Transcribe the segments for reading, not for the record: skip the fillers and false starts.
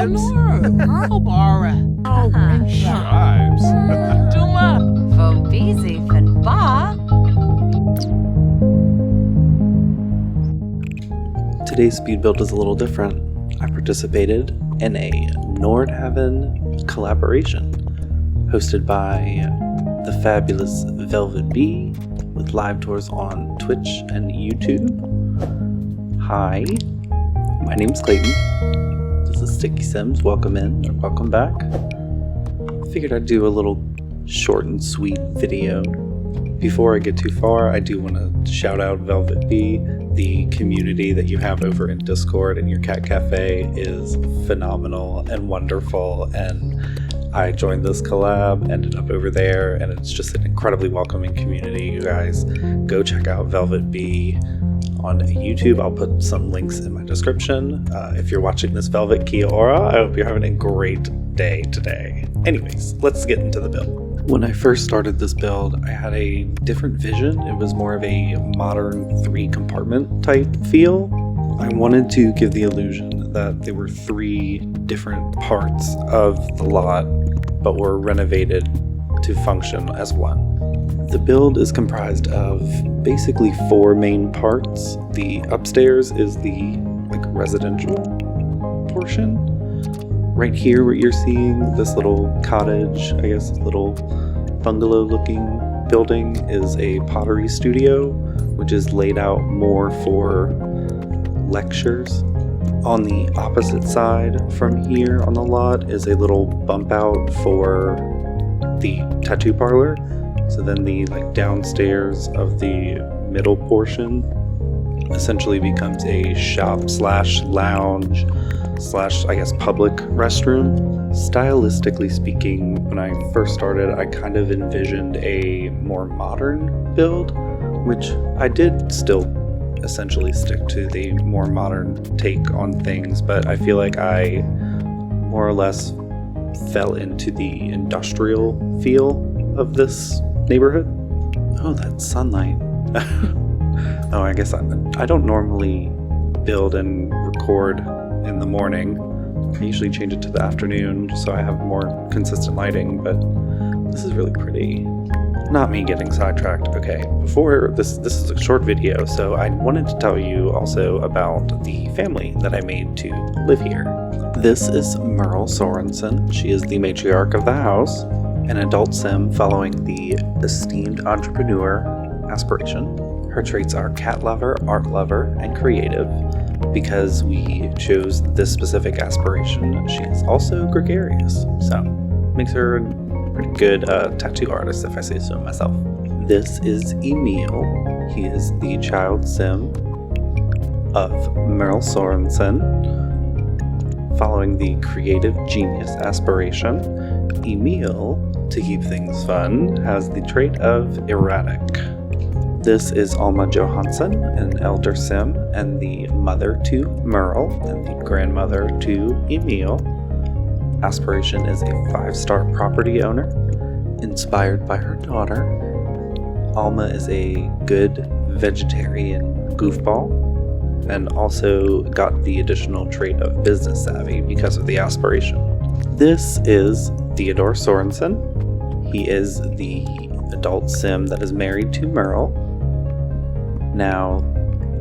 Chives. Chives. Busy van ba. Today's speed build is a little different. I participated in a Nordhaven collaboration hosted by the fabulous Velvet Bee with live tours on Twitch and YouTube. Hi, my name's Clayton. This is StickySims. Welcome in or welcome back. Figured I'd do a little short and sweet video. Before I get too far, I do want to shout out Velvet Bee. The community that you have over in Discord and your cat cafe is phenomenal and wonderful, and I joined this collab, ended up over there, and it's just an incredibly welcoming community. You guys go check out Velvet Bee on YouTube. I'll put some links in my description. If you're watching this, Velvet Kia ora, I hope you're having a great day today. Anyways, let's get into the build. When I first started this build, I had a different vision. It was more of a modern 3-compartment type feel. I wanted to give the illusion that there were 3 different parts of the lot, but were renovated to function as one. The build is comprised of basically 4 main parts. The upstairs is the residential portion. Right here, what you're seeing, this little cottage, I guess little bungalow looking building, is a pottery studio, which is laid out more for lectures. On the opposite side from here on the lot is a little bump out for the tattoo parlor. So then the downstairs of the middle portion essentially becomes a shop slash lounge slash, I guess, public restroom. Stylistically speaking, when I first started, I kind of envisioned a more modern build, which I did still essentially stick to the more modern take on things, but I feel like I more or less fell into the industrial feel of this neighborhood. Oh, that's sunlight. Oh, I guess I don't normally build and record in the morning. I usually change it to the afternoon just so I have more consistent lighting, but this is really pretty. Not me getting sidetracked. Okay, before this is a short video, so I wanted to tell you also about the family that I made to live here. This is Merle Sorensen. She is the matriarch of the house, an adult sim following the esteemed entrepreneur aspiration. Her traits are cat lover, art lover, and creative. Because we chose this specific aspiration, she is also gregarious, so makes her a pretty good tattoo artist, if I say so myself. This is Emil. He is the child sim of Merle Sorensen. Following the creative genius aspiration, Emil, to keep things fun, has the trait of erratic. This is Alma Johansson, an elder sim, and the mother to Merle, and the grandmother to Emil. Aspiration is a 5-star property owner, inspired by her daughter. Alma is a good vegetarian goofball, and also got the additional trait of business savvy because of the aspiration. This is Theodore Sorensen. He is the adult sim that is married to Merle. Now,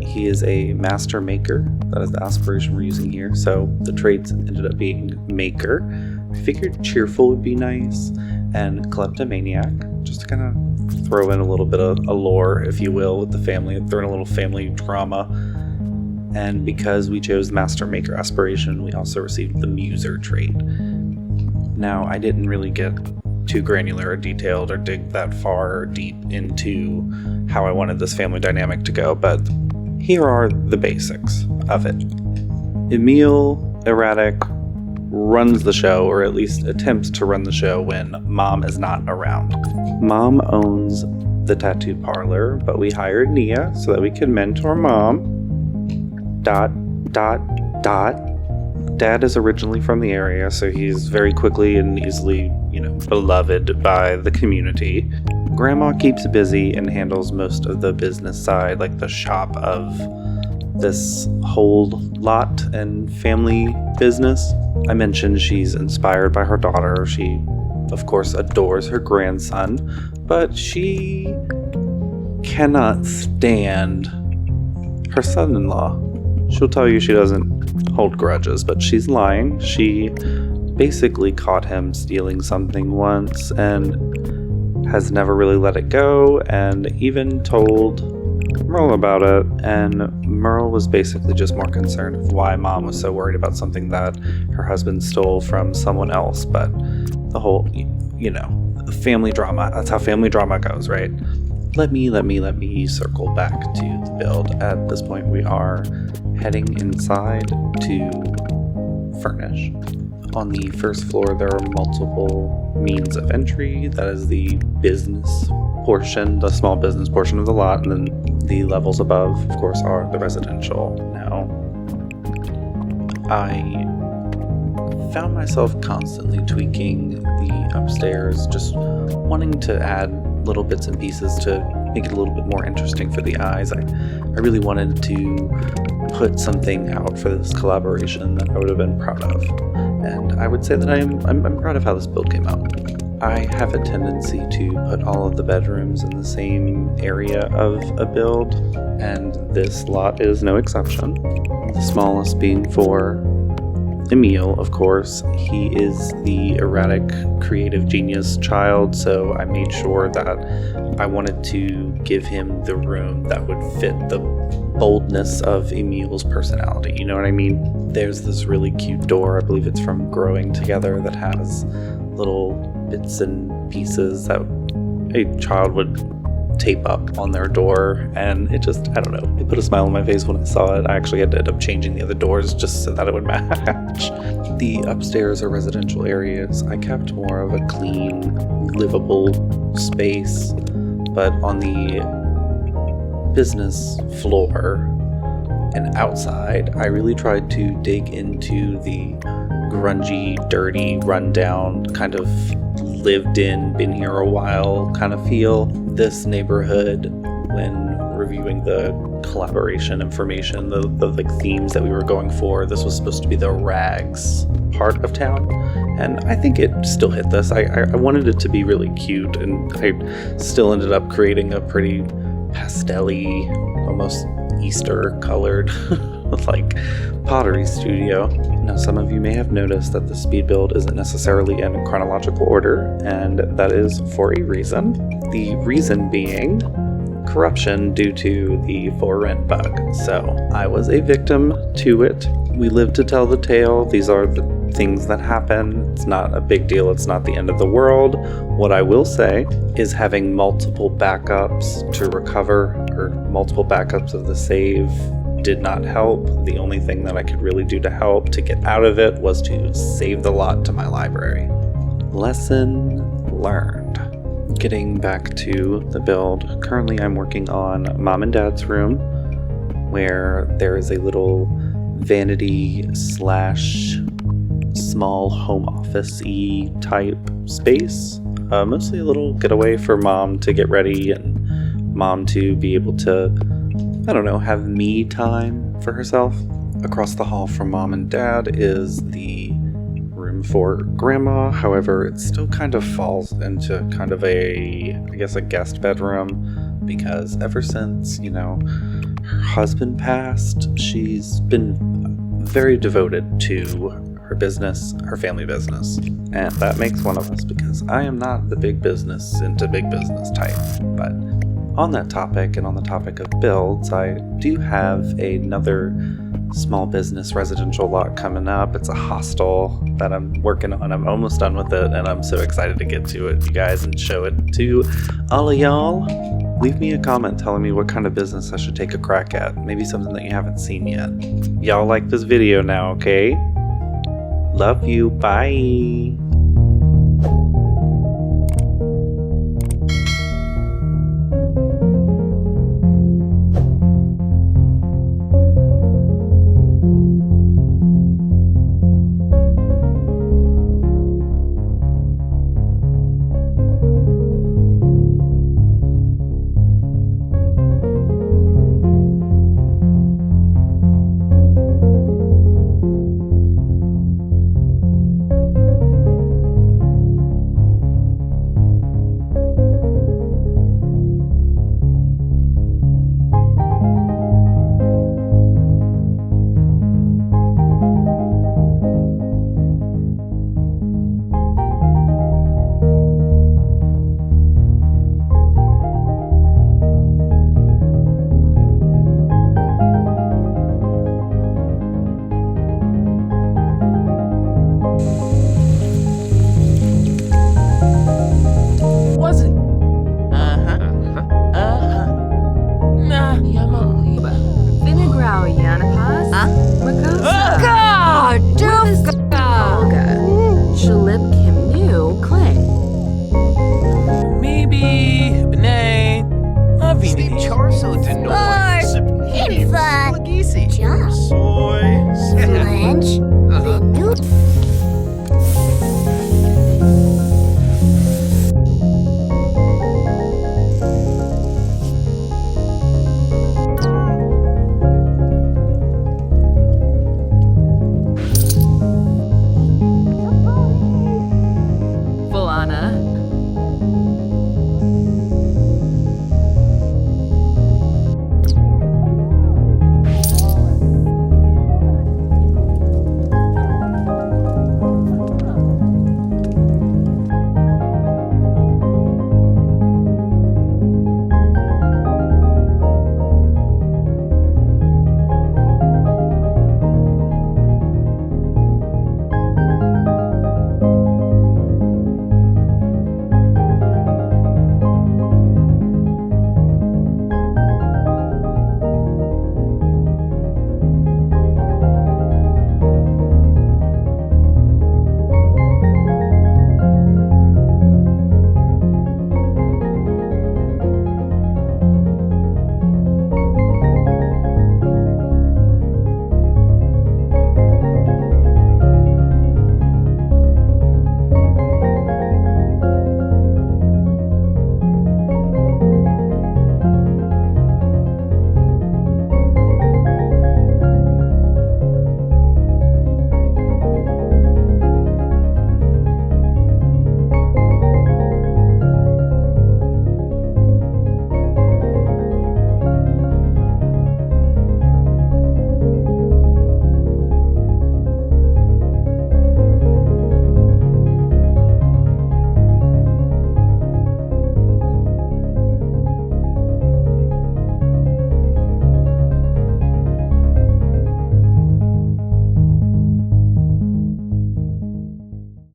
he is a master maker. That is the aspiration we're using here. So the traits ended up being maker. I figured cheerful would be nice, and kleptomaniac, just to kind of throw in a little bit of allure, if you will, with the family, throw in a little family drama. And because we chose master maker aspiration, we also received the muser trait. Now, I didn't really get too granular or detailed or dig that far or deep into how I wanted this family dynamic to go, but here are the basics of it. Emil, erratic, runs the show, or at least attempts to run the show when Mom is not around. Mom owns the tattoo parlor, but we hired Nia so that we could mentor Mom. ... Dad is originally from the area, so he's very quickly and easily, beloved by the community. Grandma keeps busy and handles most of the business side, like the shop of this whole lot and family business. I mentioned she's inspired by her daughter. She, of course, adores her grandson, but she cannot stand her son-in-law. She'll tell you she doesn't hold grudges, but she's lying. She basically caught him stealing something once and has never really let it go, and even told Merle about it, and Merle was basically just more concerned of why Mom was so worried about something that her husband stole from someone else. But the whole, family drama, that's how family drama goes, right? Let me circle back to the build. At this point, we are heading inside to furnish. On the first floor, there are multiple means of entry. That is the business portion, the small business portion of the lot, and then the levels above, of course, are the residential. Now, I found myself constantly tweaking the upstairs, just wanting to add little bits and pieces to make it a little bit more interesting for the eyes. I really wanted to put something out for this collaboration that I would have been proud of. And I would say that I'm proud of how this build came out. I have a tendency to put all of the bedrooms in the same area of a build, and this lot is no exception. The smallest being for Emil, of course. He is the erratic, creative genius child, so I made sure that I wanted to give him the room that would fit the boldness of Emil's personality. You know what I mean? There's this really cute door, I believe it's from Growing Together, that has little bits and pieces that a child would tape up on their door, and it just, I don't know, it put a smile on my face when I saw it. I actually had to end up changing the other doors just so that it would match. The upstairs are residential areas. I kept more of a clean, livable space, but on the business floor and outside, I really tried to dig into the grungy, dirty, rundown, kind of lived in, been here a while kind of feel. This neighborhood, when reviewing the collaboration information, the like themes that we were going for, this was supposed to be the rags part of town, and I think it still hit this. I wanted it to be really cute, and I still ended up creating a pretty pastel-y, almost Easter colored like pottery studio. Now, some of you may have noticed that the speed build isn't necessarily in chronological order, and that is for a reason. The reason being corruption due to the for rent bug. So I was a victim to it. We live to tell the tale. These are the things that happen. It's not a big deal. It's not the end of the world. What I will say is having multiple backups to recover, or multiple backups of the save, did not help. The only thing that I could really do to help to get out of it was to save the lot to my library. Lesson learned. Getting back to the build, currently I'm working on Mom and Dad's room, where there is a little vanity slash small home office-y type space. Mostly a little getaway for Mom to get ready and Mom to be able to, I don't know, have me time for herself. Across the hall from Mom and Dad is the room for Grandma. However, it still kind of falls into kind of a guest bedroom, because ever since, her husband passed, she's been very devoted to her business, her family business. And that makes one of us, because I am not the big business into big business type. But on that topic, and on the topic of builds, I do have another small business residential lot coming up. It's a hostel that I'm working on. I'm almost done with it, and I'm so excited to get to it, you guys, and show it to all of y'all. Leave me a comment telling me what kind of business I should take a crack at. Maybe something that you haven't seen yet. Y'all like this video now, okay? Love you. Bye.